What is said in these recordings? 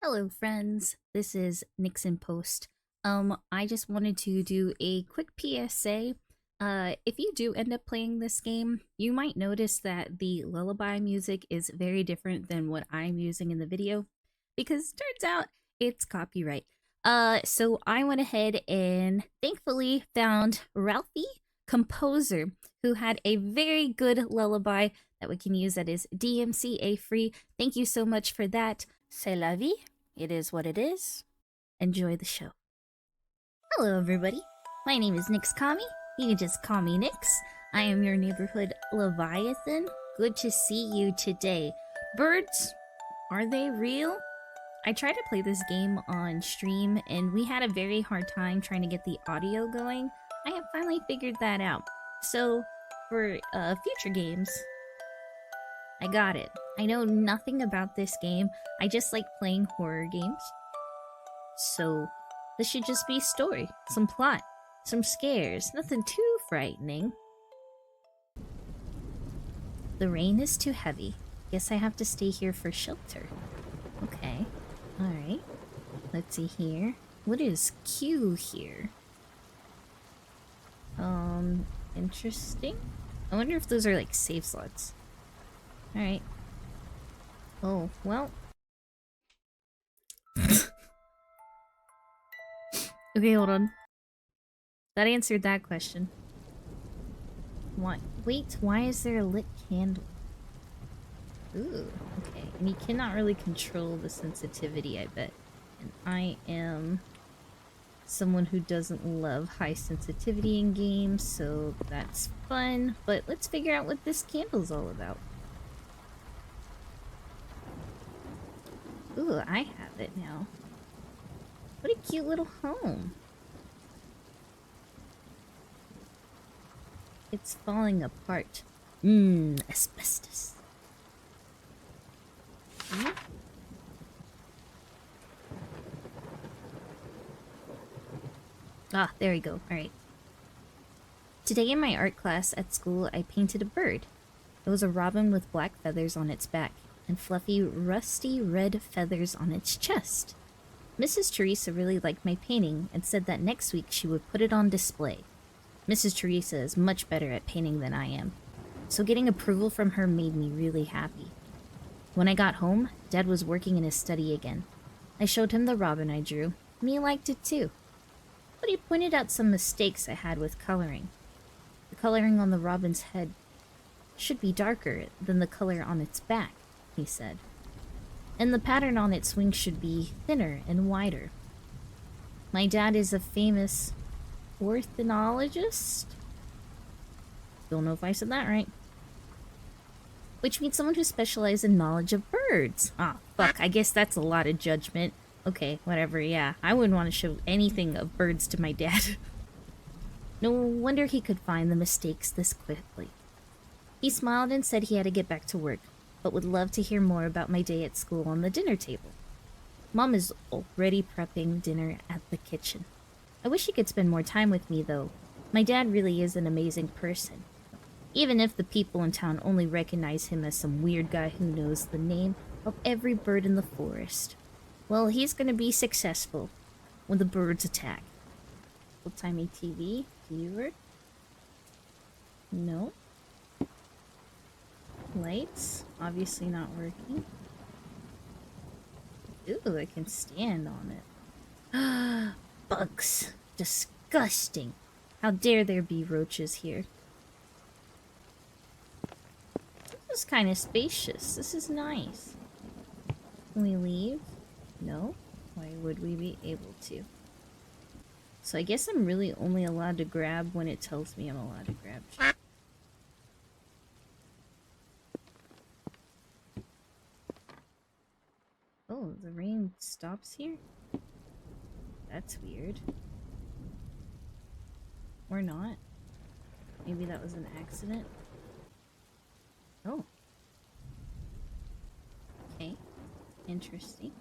Hello friends, this is Nixon Post. I just wanted to do a quick PSA. If you do end up playing this game, you might notice that the lullaby music is very different than what I'm using in the video, because turns out it's copyright. So I went ahead and thankfully found Ralphi Composer, who had a very good lullaby that we can use that is DMCA free. Thank you so much for that. C'est la vie. It is what it is. Enjoy the show. Hello, everybody. My name is Nix Kami. You can just call me Nix. I am your neighborhood Leviathan. Good to see you today. Birds, are they real? I tried to play this game on stream, and we had a very hard time trying to get the audio going. I have finally figured that out. So, for future games, I got it. I know nothing about this game. I just like playing horror games. So, this should just be story, some plot, some scares, nothing too frightening. The rain is too heavy. Guess I have to stay here for shelter. Okay. Alright. Let's see here. What is Q here? Interesting. I wonder if those are like save slots. Alright. Oh, well. Okay, hold on. That answered that question. What? Wait, why is there a lit candle? Ooh, okay. And you cannot really control the sensitivity, I bet. And I am someone who doesn't love high sensitivity in games, so that's fun. But let's figure out what this candle's all about. Ooh, I have it now. What a cute little home. It's falling apart. Asbestos. Hmm? Ah, there we go. Alright. Today in my art class at school, I painted a bird. It was a robin with black feathers on its back and fluffy, rusty red feathers on its chest. Mrs. Teresa really liked my painting and said that next week she would put it on display. Mrs. Teresa is much better at painting than I am, so getting approval from her made me really happy. When I got home, Dad was working in his study again. I showed him the robin I drew, and he liked it too. But he pointed out some mistakes I had with coloring. The coloring on the robin's head should be darker than the color on its back, he said. And the pattern on its wings should be thinner and wider. My dad is a famous ornithologist? Don't know if I said that right. Which means someone who specializes in knowledge of birds. Ah, fuck, I guess that's a lot of judgment. Okay, whatever, yeah. I wouldn't want to show anything of birds to my dad. No wonder he could find the mistakes this quickly. He smiled and said he had to get back to work, but would love to hear more about my day at school on the dinner table. Mom is already prepping dinner at the kitchen. I wish he could spend more time with me, though. My dad really is an amazing person. Even if the people in town only recognize him as some weird guy who knows the name of every bird in the forest. Well, he's gonna be successful when the birds attack. Old-timey TV? Viewer? No. Lights? Obviously not working. Ooh, I can stand on it. Bugs. Disgusting. How dare there be roaches here. This is kind of spacious. This is nice. Can we leave? No? Why would we be able to? So I guess I'm really only allowed to grab when it tells me I'm allowed to grab. Oh, the rain stops here? That's weird. Or not. Maybe that was an accident. Oh. Okay. Interesting.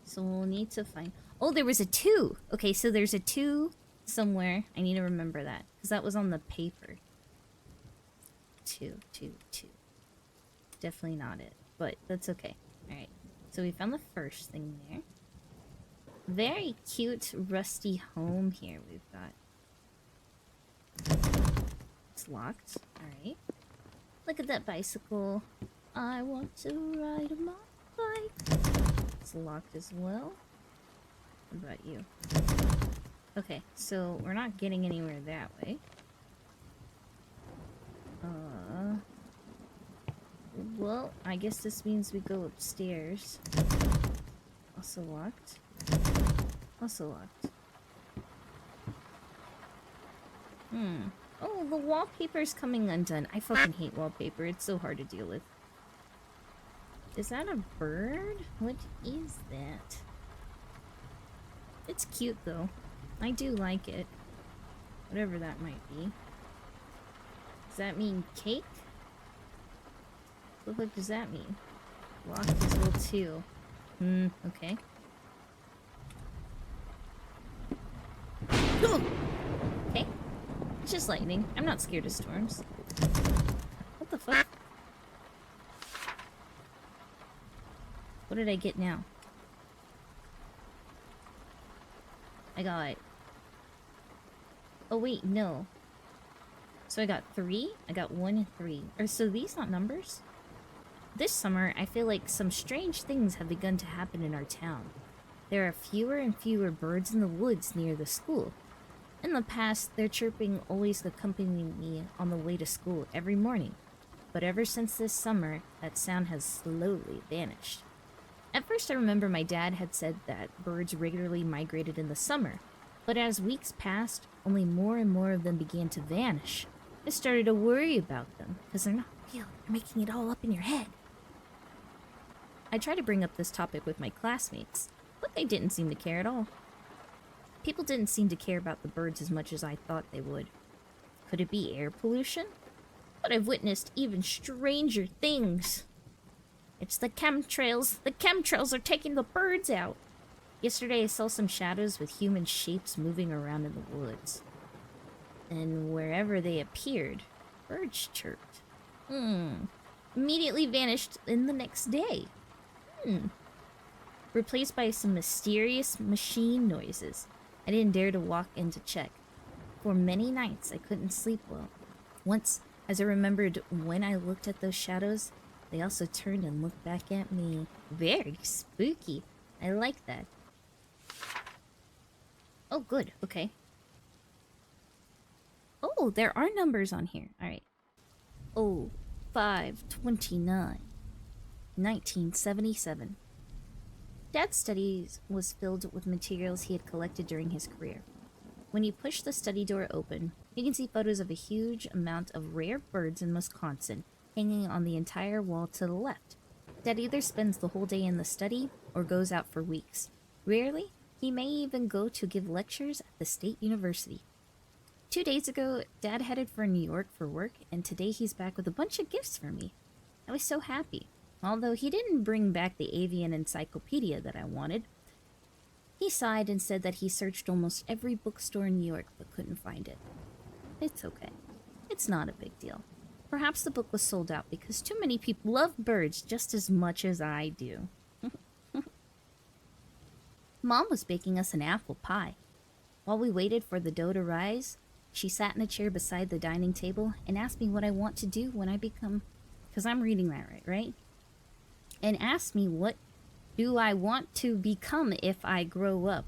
So we'll need to find... Oh, there was a 2! Okay, so there's a 2 somewhere. I need to remember that, because that was on the paper. 2, 2, 2. Definitely not it, but that's okay. Alright. So we found the first thing there. Very cute rusty home here we've got. It's locked. Alright. Look at that bicycle. I want to ride my bike. It's locked as well. What about you? Okay, so we're not getting anywhere that way. Well, I guess this means we go upstairs. Also locked. Also locked. Oh, the wallpaper's coming undone. I fucking hate wallpaper. It's so hard to deal with. Is that a bird? What is that? It's cute, though. I do like it. Whatever that might be. Does that mean cake? What the fuck does that mean? Locked as well, too. Okay. Okay. It's just lightning. I'm not scared of storms. What the fuck? What did I get now? I got... Oh wait, no. So I got 3? I got 1 and 3. Are so these not numbers? This summer, I feel like some strange things have begun to happen in our town. There are fewer and fewer birds in the woods near the school. In the past, their chirping always accompanied me on the way to school every morning. But ever since this summer, that sound has slowly vanished. At first, I remember my dad had said that birds regularly migrated in the summer, but as weeks passed, only more and more of them began to vanish. I started to worry about them, because they're not real. They're making it all up in your head. I tried to bring up this topic with my classmates, but they didn't seem to care at all. People didn't seem to care about the birds as much as I thought they would. Could it be air pollution? But I've witnessed even stranger things. It's the chemtrails. The chemtrails are taking the birds out. Yesterday I saw some shadows with human shapes moving around in the woods. And wherever they appeared, birds chirped. Immediately vanished in the next day. Replaced by some mysterious machine noises. I didn't dare to walk in to check. For many nights I couldn't sleep well. Once, as I remembered when I looked at those shadows, they also turned and looked back at me. Very spooky. I like that. Oh, good. Okay. Oh, there are numbers on here. Alright. Oh, 5/29, 1977. Dad's studies was filled with materials he had collected during his career. When you push the study door open, you can see photos of a huge amount of rare birds in Wisconsin hanging on the entire wall to the left. Dad either spends the whole day in the study or goes out for weeks. Rarely, he may even go to give lectures at the state university. 2 days ago, Dad headed for New York for work, and today he's back with a bunch of gifts for me. I was so happy. Although he didn't bring back the avian encyclopedia that I wanted. He sighed and said that he searched almost every bookstore in New York but couldn't find it. It's okay. It's not a big deal. Perhaps the book was sold out because too many people love birds just as much as I do. Mom was baking us an apple pie. While we waited for the dough to rise, she sat in a chair beside the dining table and asked me what I want to do when I become... Because I'm reading that right? And asked me what do I want to become if I grow up.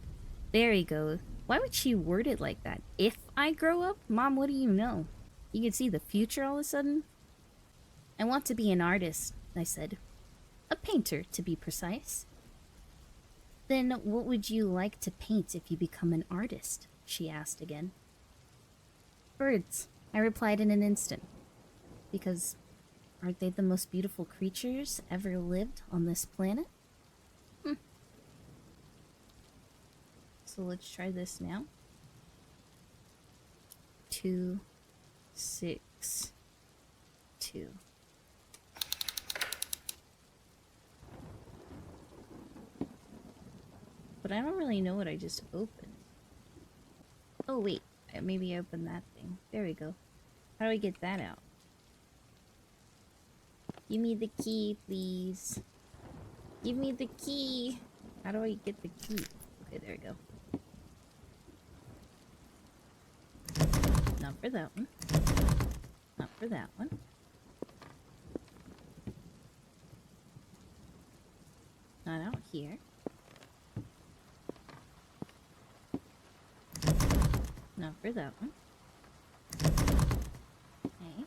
There you go. Why would she word it like that? If I grow up? Mom, what do you know? You can see the future all of a sudden? I want to be an artist, I said. A painter, to be precise. Then what would you like to paint if you become an artist? She asked again. Birds, I replied in an instant. Because aren't they the most beautiful creatures ever lived on this planet? So let's try this now. 2, 6, 2. But I don't really know what I just opened. Oh wait, maybe I opened that thing. There we go. How do I get that out? Give me the key, please. Give me the key. How do I get the key? Okay, there we go. Not for that one. Not for that one. Not out here. Not for that one. Okay.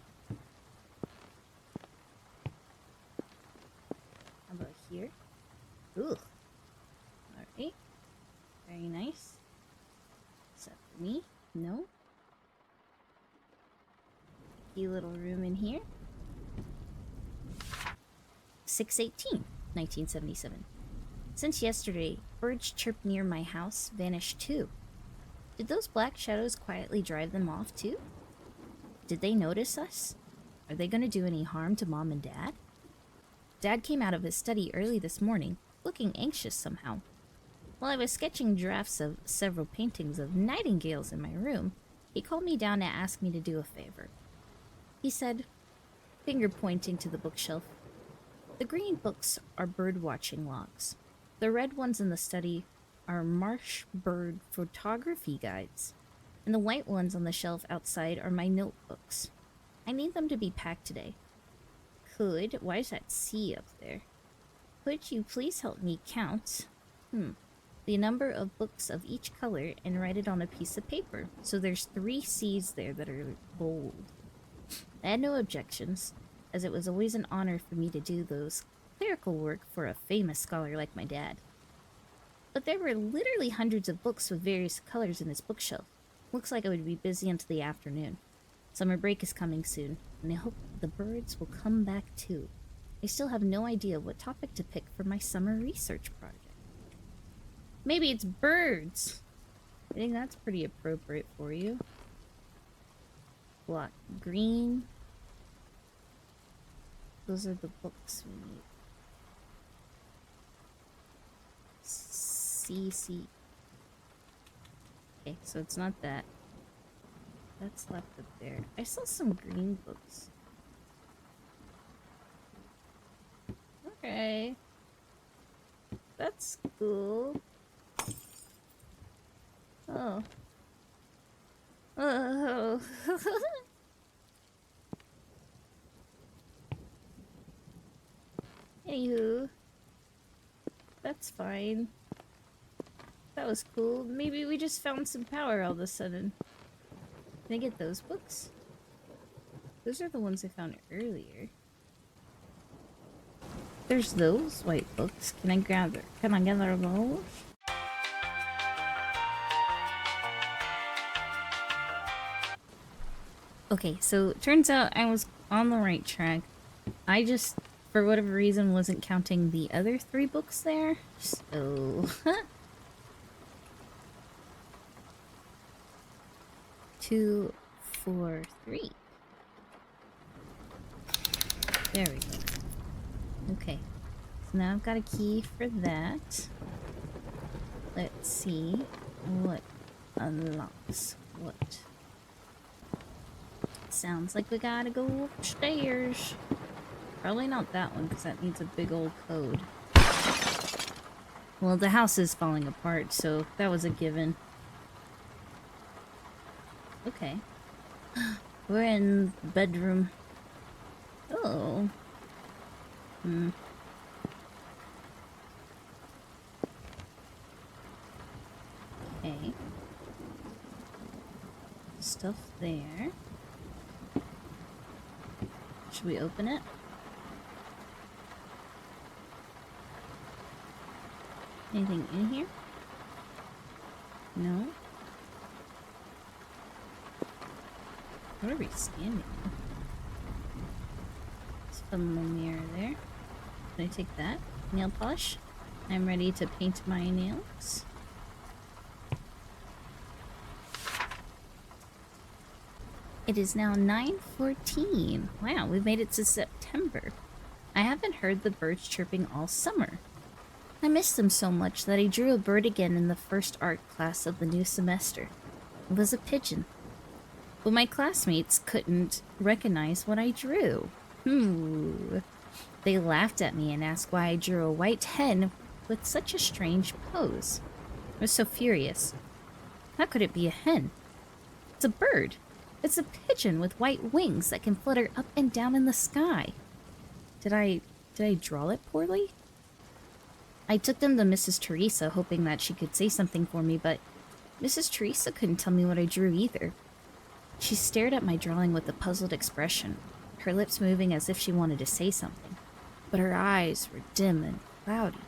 How about here? Ooh. Alright. Very nice. Is that for me? No. Cute little room in here. 6/18, 1977. Since yesterday, birds chirped near my house vanished too. Did those black shadows quietly drive them off too? Did they notice us? Are they going to do any harm to Mom and Dad? Dad came out of his study early this morning, looking anxious somehow. While I was sketching drafts of several paintings of nightingales in my room, he called me down to ask me to do a favor. He said, finger pointing to the bookshelf, "The green books are bird-watching logs. The red ones in the study are marsh bird photography guides, and the white ones on the shelf outside are my notebooks. I need them to be packed today. Why is that C up there? Could you please help me count, the number of books of each color and write it on a piece of paper?" So there's 3 C's there that are bold. I had no objections, as it was always an honor for me to do those clerical work for a famous scholar like my dad. But there were literally hundreds of books with various colors in his bookshelf. Looks like I would be busy until the afternoon. Summer break is coming soon, and I hope the birds will come back too. I still have no idea what topic to pick for my summer research project. Maybe it's birds. I think that's pretty appropriate for you. Block green. Those are the books we need. CC. Okay, so it's not that. That's left up there. I saw some green books. Okay. That's cool. Oh. Oh. Anywho. That's fine. That was cool. Maybe we just found some power all of a sudden. Can I get those books? Those are the ones I found earlier. There's those white books. Can I gather those? Okay, so it turns out I was on the right track. I just, for whatever reason, wasn't counting the other 3 books there. So... 2, 4, 3. There we go. Okay. So now I've got a key for that. Let's see what unlocks what. Sounds like we gotta go upstairs. Probably not that one, because that needs a big old code. Well, the house is falling apart, so that was a given. Okay. We're in the bedroom. Oh. Okay. Stuff there. Should we open it? Anything in here? No? What are we standing on? Let's film the mirror there. Can I take that? Nail polish? I'm ready to paint my nails. It is now 9:14. Wow, we've made it to September. I haven't heard the birds chirping all summer. I missed them so much that I drew a bird again in the first art class of the new semester. It was a pigeon. But my classmates couldn't recognize what I drew. They laughed at me and asked why I drew a white hen with such a strange pose. I was so furious. How could it be a hen? It's a bird. It's a pigeon with white wings that can flutter up and down in the sky. Did I draw it poorly? I took them to Mrs. Teresa, hoping that she could say something for me, but Mrs. Teresa couldn't tell me what I drew either. She stared at my drawing with a puzzled expression, her lips moving as if she wanted to say something, but her eyes were dim and cloudy,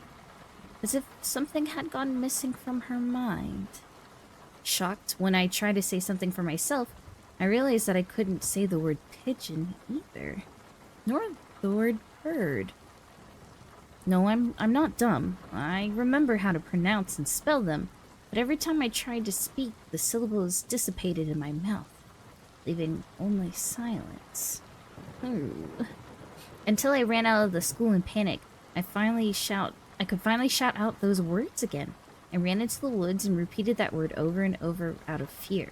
as if something had gone missing from her mind. Shocked, when I tried to say something for myself, I realized that I couldn't say the word pigeon either, nor the word bird. No, I'm not dumb. I remember how to pronounce and spell them, but every time I tried to speak, the syllables dissipated in my mouth, leaving only silence. Until I ran out of the school in panic, I could finally shout out those words again. I ran into the woods and repeated that word over and over out of fear.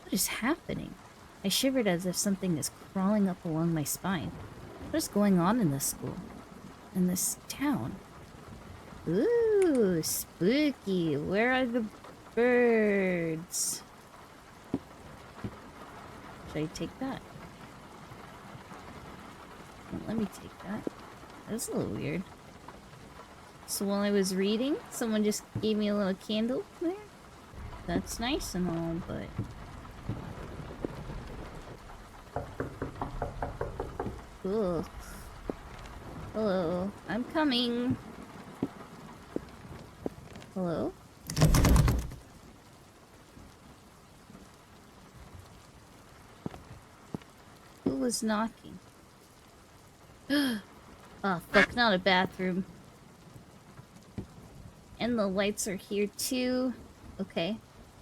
What is happening? I shivered as if something is crawling up along my spine. What is going on in this school? In this town? Ooh, spooky. Where are the birds? Should I take that? Well, let me take that. That's a little weird. So while I was reading, someone just gave me a little candle there. That's nice and all, but... Ugh. Hello, I'm coming. Hello? Who was knocking? Oh, fuck, not a bathroom. And the lights are here too. Okay.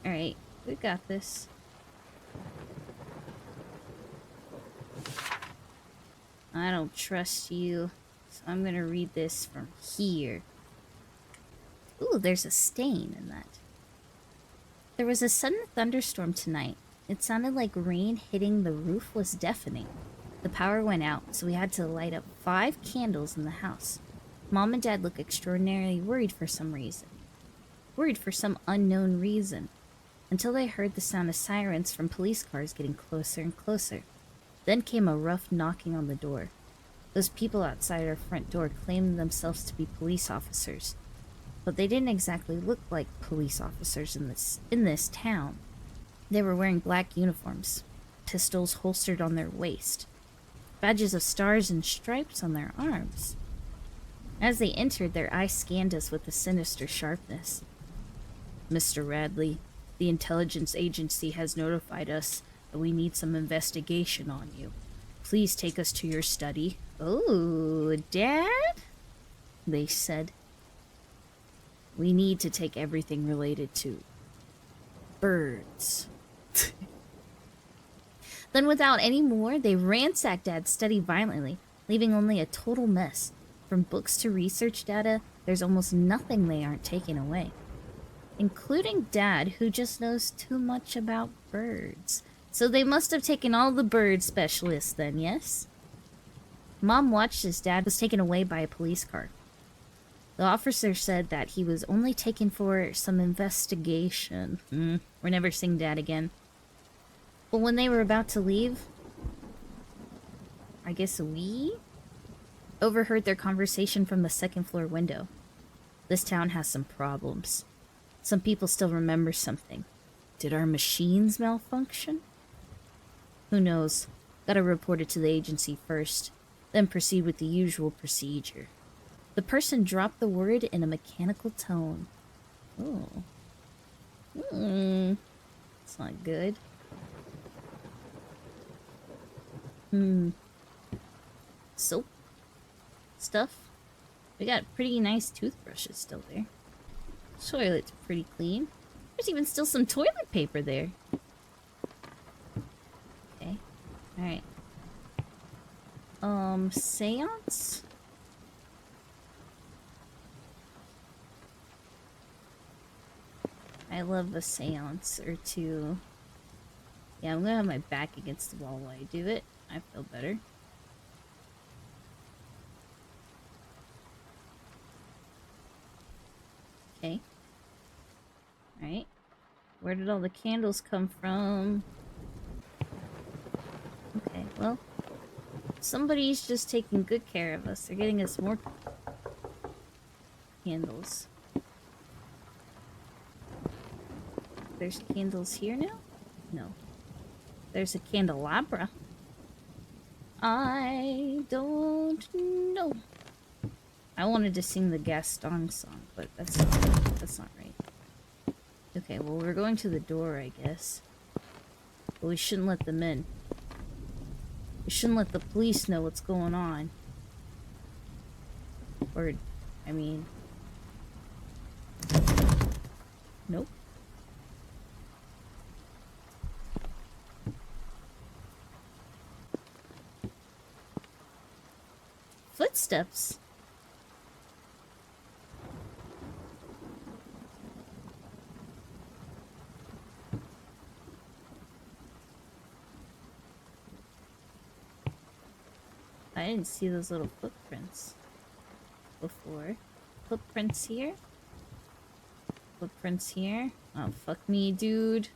Alright, we got this. I don't trust you. So I'm gonna read this from here. Ooh, there's a stain in that. There was a sudden thunderstorm tonight. It sounded like rain hitting the roof was deafening. The power went out, so we had to light up 5 candles in the house. Mom and Dad looked extraordinarily worried for some reason. Worried for some unknown reason. Until they heard the sound of sirens from police cars getting closer and closer. Then came a rough knocking on the door. Those people outside our front door claimed themselves to be police officers. But they didn't exactly look like police officers in this town. They were wearing black uniforms, pistols holstered on their waist, badges of stars and stripes on their arms. As they entered, their eyes scanned us with a sinister sharpness. Mr. Radley, the intelligence agency has notified us that we need some investigation on you. Please take us to your study. Oh, Dad? They said. We need to take everything related to birds. Then without any more, they ransacked Dad's study violently, leaving only a total mess. From books to research data, there's almost nothing they aren't taking away. Including Dad, who just knows too much about birds. So they must have taken all the bird specialists then, yes? Mom watched as Dad was taken away by a police car. The officer said that he was only taken for some investigation. We're never seeing Dad again. But when they were about to leave, I guess we overheard their conversation from the second floor window. This town has some problems. Some people still remember something. Did our machines malfunction? Who knows? Gotta report it to the agency first, then proceed with the usual procedure. The person dropped the word in a mechanical tone. Oh. It's not good. Soap. Stuff. We got pretty nice toothbrushes still there. Toilet's pretty clean. There's even still some toilet paper there. Okay. Alright. Seance? I love a seance or two. Yeah, I'm gonna have my back against the wall while I do it. I feel better. Okay. Alright. Where did all the candles come from? Okay, well, somebody's just taking good care of us. They're getting us more candles. There's candles here now? No. There's a candelabra. I don't know. I wanted to sing the Gaston song, but that's not right. Okay, well, we're going to the door, I guess. But we shouldn't let them in. We shouldn't let the police know what's going on. Or, I mean... Nope. Footsteps? I didn't see those little footprints before. Footprints here? Footprints here? Oh, fuck me, dude.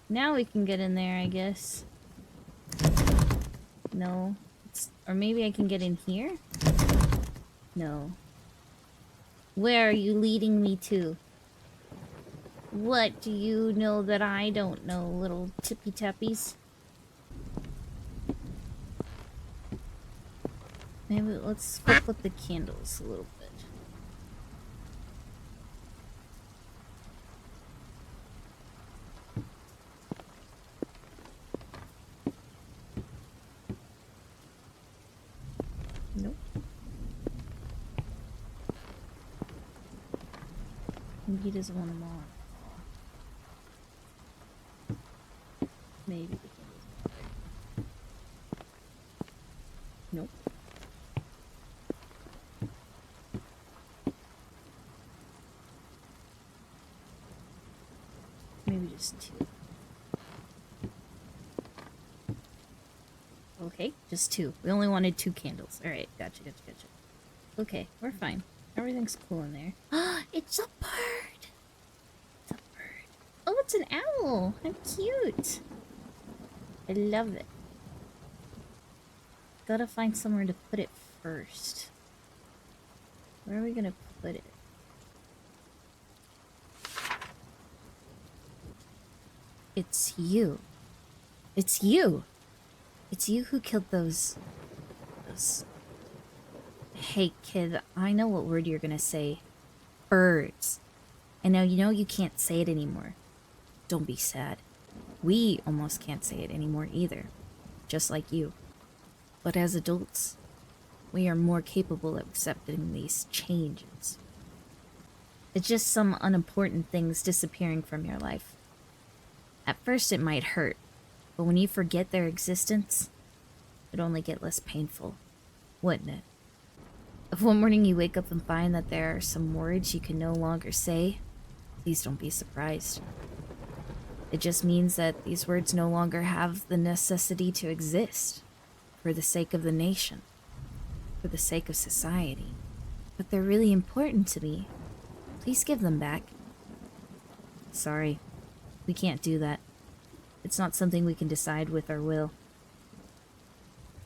Now we can get in there, I guess. No. Or maybe I can get in here? No. Where are you leading me to? What do you know that I don't know, little tippy-tappies? Maybe let's fuck with the candles a little bit. Nope. Maybe he doesn't want them on. Maybe the candles are there. Nope. Maybe just two. Okay, just two. We only wanted 2 candles. Alright, gotcha. Okay, we're fine. Everything's cool in there. It's a bird! It's a bird. Oh, it's an owl! How cute! I love it. Gotta find somewhere to put it first. Where are we gonna put it? It's you. It's you! It's you who killed those... Hey, kid, I know what word you're gonna say. Birds. And now you know you can't say it anymore. Don't be sad. We almost can't say it anymore either. Just like you. But as adults, we are more capable of accepting these changes. It's just some unimportant things disappearing from your life. At first it might hurt, but when you forget their existence, it'd only get less painful, wouldn't it? If one morning you wake up and find that there are some words you can no longer say, please don't be surprised. It just means that these words no longer have the necessity to exist, for the sake of the nation, for the sake of society. But they're really important to me. Please give them back. Sorry, we can't do that. It's not something we can decide with our will.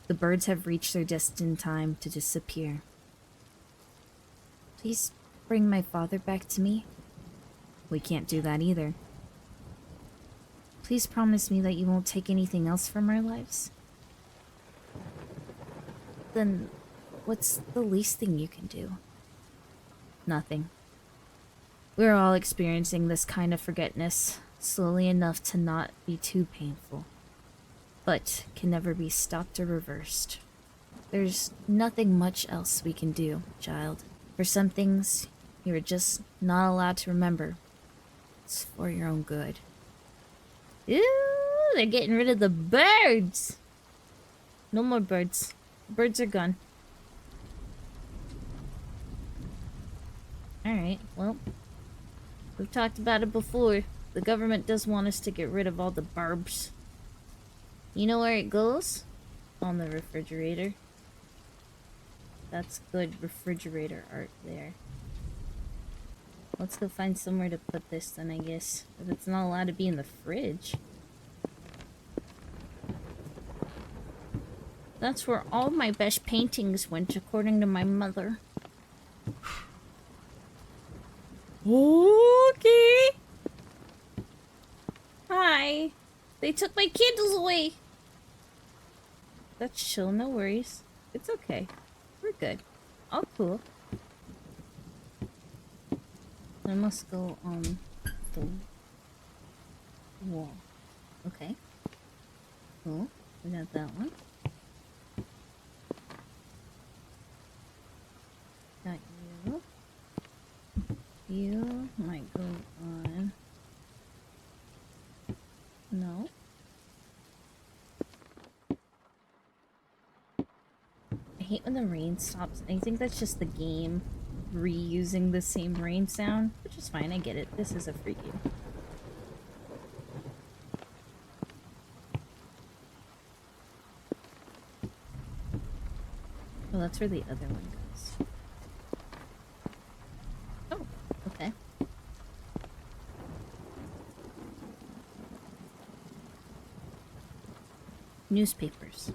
The birds have reached their destined time to disappear. Please bring my father back to me. We can't do that either. Please promise me that you won't take anything else from our lives. Then what's the least thing you can do? Nothing. We're all experiencing this kind of forgetness, slowly enough to not be too painful, but can never be stopped or reversed. There's nothing much else we can do, child. For some things, you're just not allowed to remember. It's for your own good. Ooh, they're getting rid of the birds! No more birds. Birds are gone. Alright, well, we've talked about it before. The government does want us to get rid of all the barbs. You know where it goes? On the refrigerator. That's good refrigerator art there. let's go find somewhere to put this then, I guess. If it's not allowed to be in the fridge. That's where all my best paintings went, according to my mother. Okay. Hi. They took my candles away. That's chill, no worries. It's okay. We're good. All cool. I must go on the wall. Okay. Cool. We got that one. Got you. You might go on. No. I hate when the rain stops. I think that's just the game reusing the same rain sound, which is fine. I get it. This is a free game. Oh, that's where the other one goes. Oh, okay. Newspapers.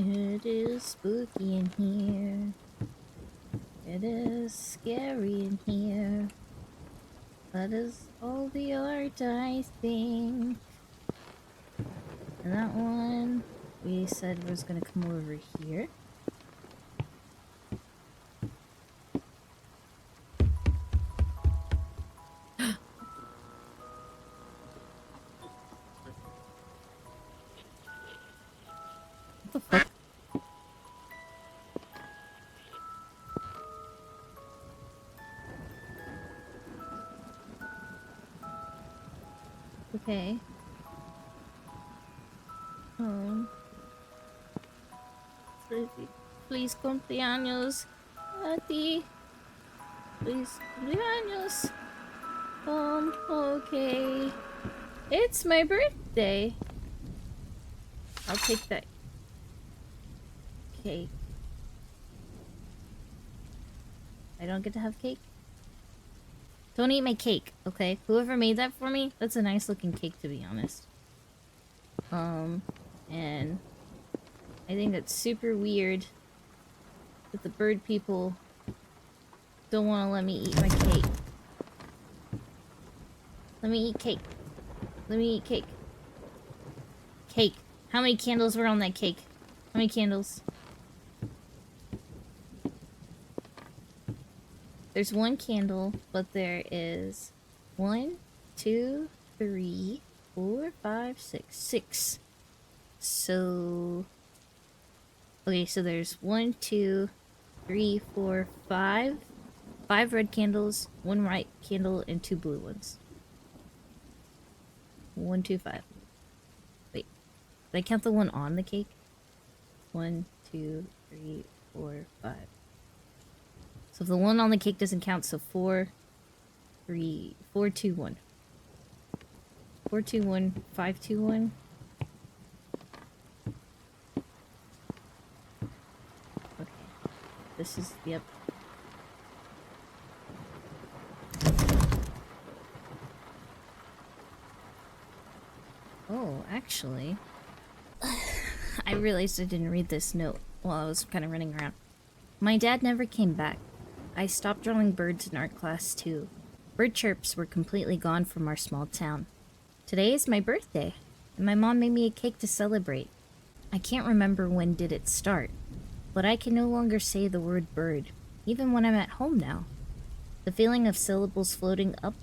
It is spooky in here. It is scary in here. That is all the art, I think. And that one we said was gonna come over here. What the fuck? Okay. Please cumpleaños, a ti. Please cumpleaños. Okay. It's my birthday. I'll take that cake. I don't get to have cake? Don't eat my cake, okay? Whoever made that for me, that's a nice looking cake, to be honest. And I think it's super weird that the bird people don't want to let me eat my cake. Let me eat cake. Let me eat cake. Cake. How many candles were on that cake? How many candles? There's one candle, but there is 1, 2, 3, 4, 5, 6. 6. So... Okay, so there's 1, 2, 3, 4, 5. 5 red candles, 1 white candle, and 2 blue ones. 1, 2, 5. Wait, did I count the one on the cake? 1, 2, 3, 4, 5. So if the one on the cake doesn't count, so 4, 3, 4, 2, 1. 4, 2, 1, 5, 2, 1. Okay. This is, yep. Oh, actually, I realized I didn't read this note while I was kind of running around. My dad never came back. I stopped drawing birds in art class too. Bird chirps were completely gone from our small town. Today is my birthday, and my mom made me a cake to celebrate. I can't remember when did it start, but I can no longer say the word bird, even when I'm at home now. The feeling of syllables floating up,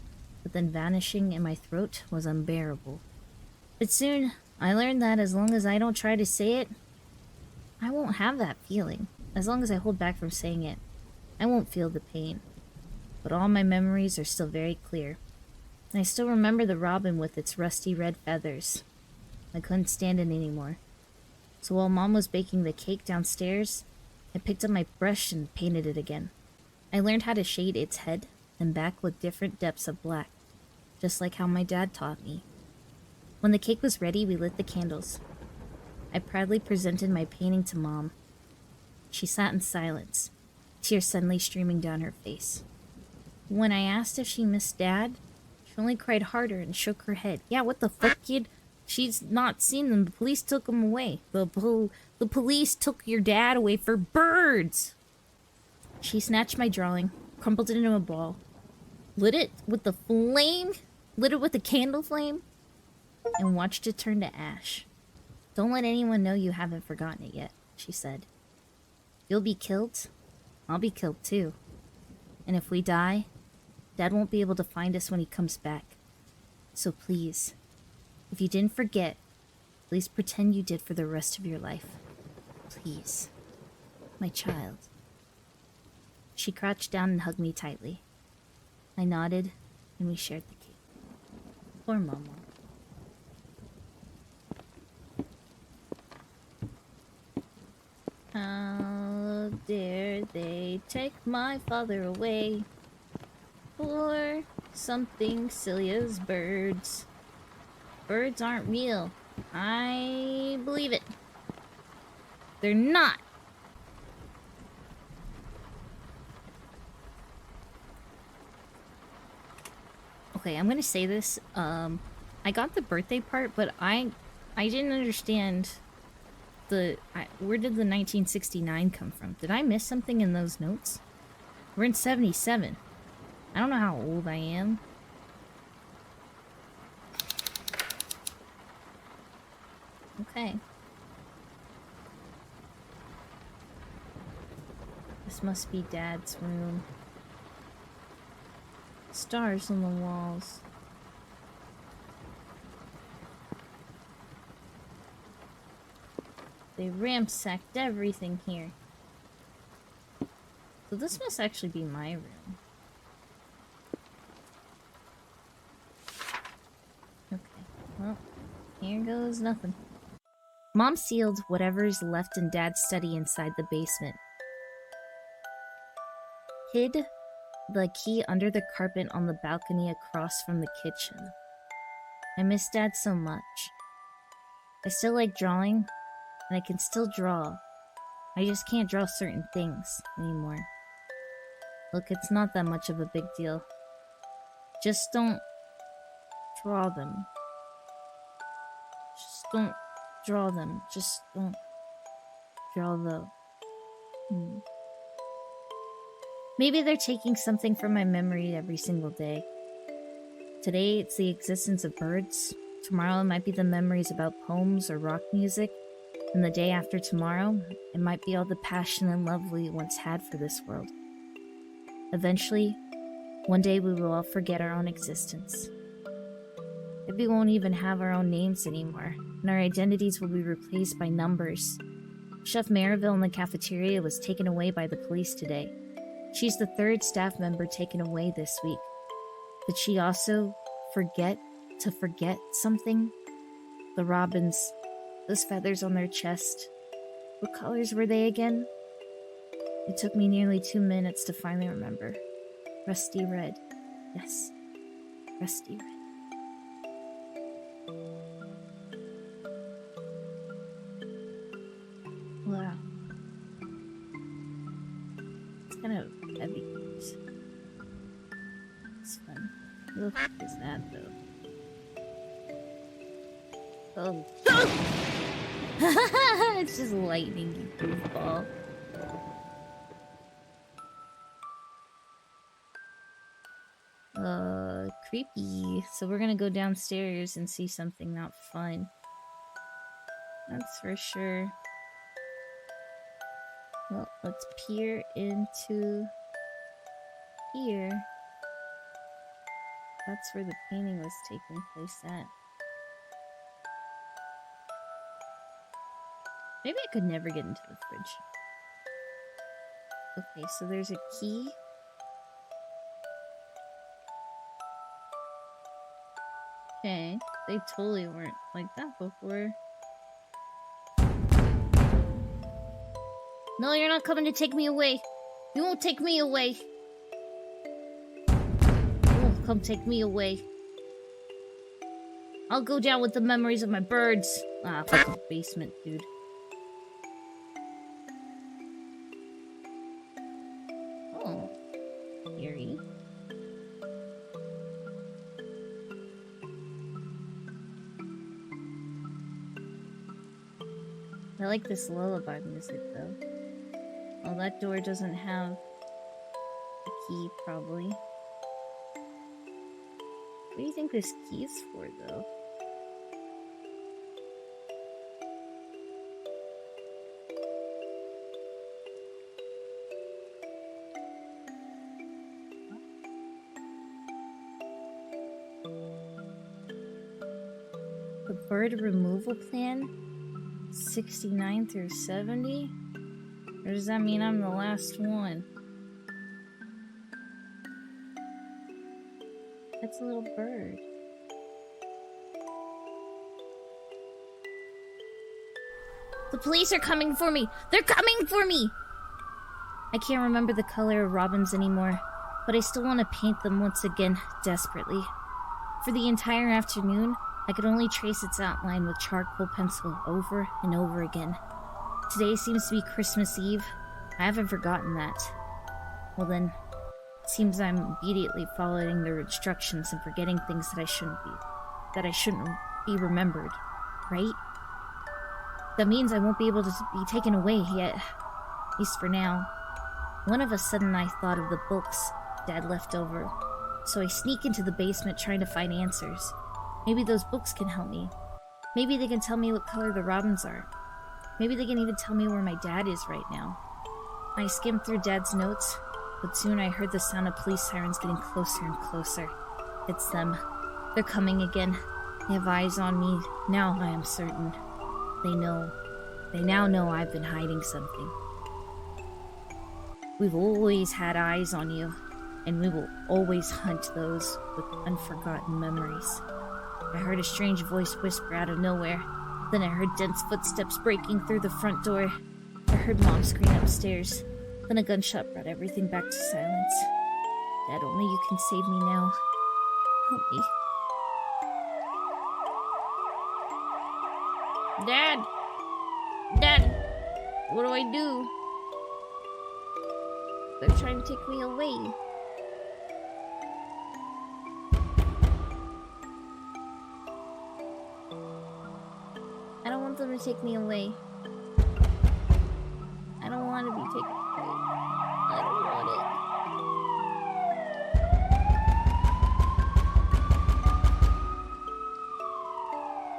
but then vanishing in my throat was unbearable. But soon, I learned that as long as I don't try to say it, I won't have that feeling. As long as I hold back from saying it, I won't feel the pain. But all my memories are still very clear. I still remember the robin with its rusty red feathers. I couldn't stand it anymore. So while Mom was baking the cake downstairs, I picked up my brush and painted it again. I learned how to shade its head and back with different depths of black, just like how my dad taught me. When the cake was ready, we lit the candles. I proudly presented my painting to Mom. She sat in silence, tears suddenly streaming down her face. When I asked if she missed Dad, she only cried harder and shook her head. Yeah, what the fuck, kid? She's not seen them. The police took him away. The police took your dad away for birds! She snatched my drawing, crumpled it into a ball, lit it with the flame, lit it with a candle flame, and watched it turn to ash. Don't let anyone know you haven't forgotten it yet, she said. You'll be killed. I'll be killed too. And if we die, Dad won't be able to find us when he comes back. So please, if you didn't forget, please pretend you did for the rest of your life. Please. My child. She crouched down and hugged me tightly. I nodded, and we shared the cake. Poor Mama. How dare they take my father away for something silly as birds? Birds aren't real. I believe it. They're not. Okay, I'm gonna say this. I got the birthday part, but I didn't understand where did the 1969 come from? Did I miss something in those notes? We're in 77. I don't know how old I am. Okay. This must be Dad's room. Stars on the walls. They ransacked everything here. So this must actually be my room. Okay, well, here goes nothing. Mom sealed whatever's left in Dad's study inside the basement. Hid the key under the carpet on the balcony across from the kitchen. I miss Dad so much. I still like drawing, and I can still draw. I just can't draw certain things anymore. Look, it's not that much of a big deal. Just don't draw them. Just don't draw them. Just don't draw the... Maybe they're taking something from my memory every single day. Today, it's the existence of birds. Tomorrow, it might be the memories about poems or rock music. And the day after tomorrow, it might be all the passion and love we once had for this world. Eventually, one day we will all forget our own existence. Maybe we won't even have our own names anymore, and our identities will be replaced by numbers. Chef Maryville in the cafeteria was taken away by the police today. She's the third staff member taken away this week. Did she also forget something? The robins, those feathers on their chest. What colors were they again? It took me nearly 2 minutes to finally remember. Rusty red. Yes, rusty red. Wow. It's kind of heavy. It's fun. What the fuck is that, though? Oh. It's just lightning, you goofball. Creepy. So we're gonna go downstairs and see something not fun. That's for sure. Well, let's peer into here. That's where the painting was taking place at. Maybe I could never get into the fridge. Okay, so there's a key. Okay, they totally weren't like that before. No, you're not coming to take me away. You won't take me away. You won't come take me away. I'll go down with the memories of my birds. Ah, fucking basement, dude. Eerie. I like this lullaby music though. Oh, that door doesn't have a key, probably. What do you think this key is for, though? The bird removal plan? 69 through 70? Or does that mean I'm the last one? That's a little bird. The police are coming for me! They're coming for me! I can't remember the color of robins anymore, but I still want to paint them once again, desperately. For the entire afternoon, I could only trace its outline with charcoal pencil over and over again. Today seems to be Christmas Eve. I haven't forgotten that. Well then, it seems I'm immediately following their instructions and forgetting things that I shouldn't be remembered, right? That means I won't be able to be taken away yet, at least for now. One of a sudden I thought of the books Dad left over, so I sneak into the basement trying to find answers. Maybe those books can help me. Maybe they can tell me what color the robins are. Maybe they can even tell me where my dad is right now. I skimmed through Dad's notes, but soon I heard the sound of police sirens getting closer and closer. It's them. They're coming again. They have eyes on me. Now I am certain. They know. They now know I've been hiding something. We've always had eyes on you, and we will always hunt those with unforgotten memories. I heard a strange voice whisper out of nowhere. Then I heard dense footsteps breaking through the front door. I heard Mom scream upstairs. Then a gunshot brought everything back to silence. Dad, only you can save me now. Help me. Dad! Dad! What do I do? They're trying to take me away. I don't want them to take me away. I don't want to be taken away. I don't want it.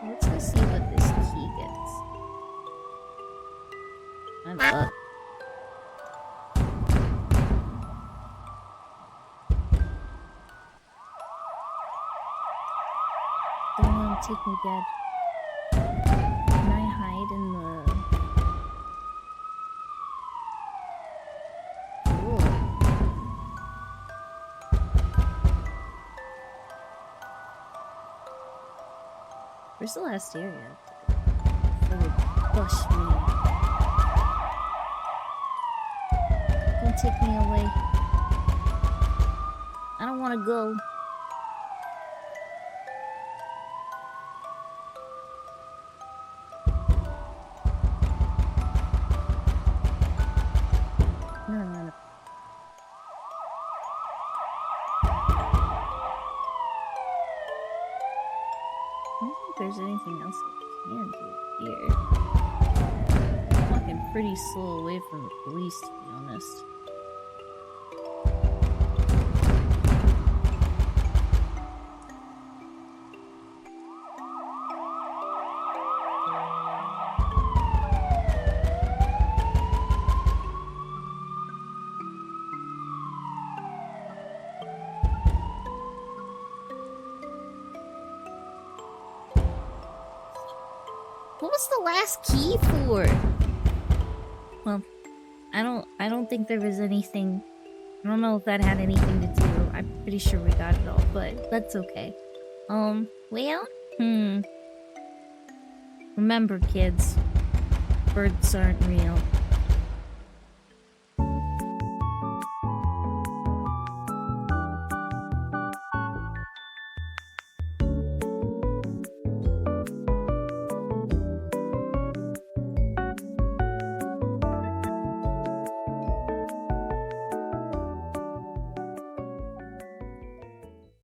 Let's go see what this key gets. I'm up. Don't want to take me, Dad. Can I hide in the... Cool. Where's the last area? That would push me. Don't take me away. I don't want to go. No. I don't think there's anything else I can do here. I'm walking pretty slow away from the police, to be honest. What was the last key for? Well, I don't think there was anything. I don't know if that had anything to do. I'm pretty sure we got it all, but that's okay. Well, Remember, kids, birds aren't real.